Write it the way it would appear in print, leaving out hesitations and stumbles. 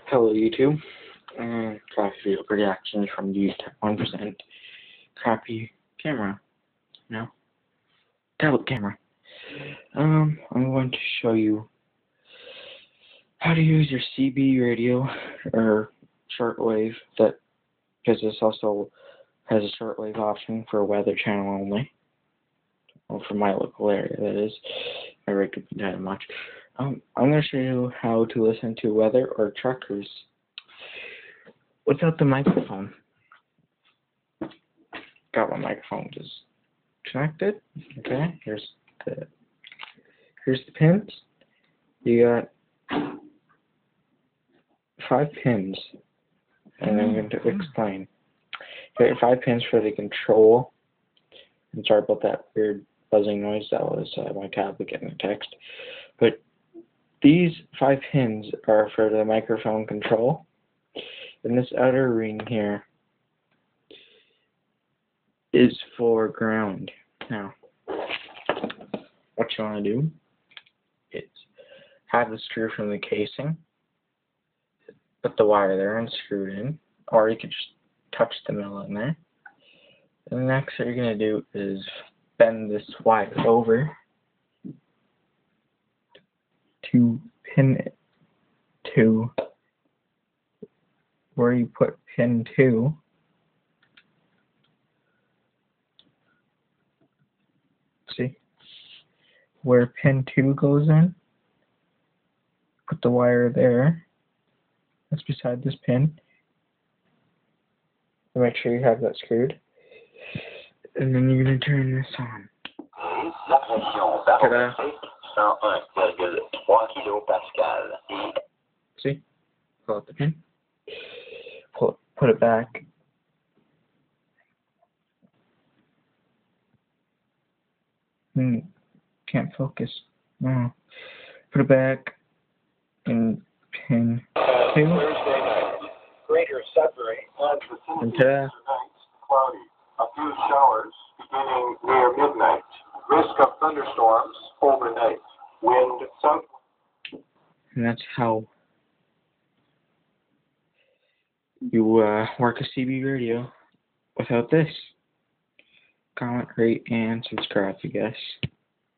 Hello YouTube, crappy video reactions from the 1% crappy camera, tablet camera. I'm going to show you how to use your CB radio, or shortwave, because this also has a shortwave option for Weather Channel only. Well, for my local area, that is. I recommend that much. I'm going to show you how to listen to weather or truckers without the microphone. Got my microphone just connected. Okay, here's the pins. You got 5 pins, and I'm going to explain. You got 5 pins for the control. I'm sorry about that weird buzzing noise. That was my tablet getting a text. But these 5 pins are for the microphone control. And this outer ring here is for ground. Now, what you want to do is have the screw from the casing, put the wire there and screw it in, or you could just touch the middle in there. And the next thing you're going to do is bend this wire over to pin it to where you put pin 2. See? Where pin 2 goes in, put the wire there. That's beside this pin. And make sure you have that screwed. And then you're going to turn this on. Ta-da. See? Pull out the pin. Put it back. Can't focus. No. Put it back in pin 2. Greater Sudbury And ta-da. cloudy. A few showers beginning near midnight. Risk of thunderstorms overnight. Wind south. And that's how you work a CB radio without this. Comment, rate, and subscribe, I guess.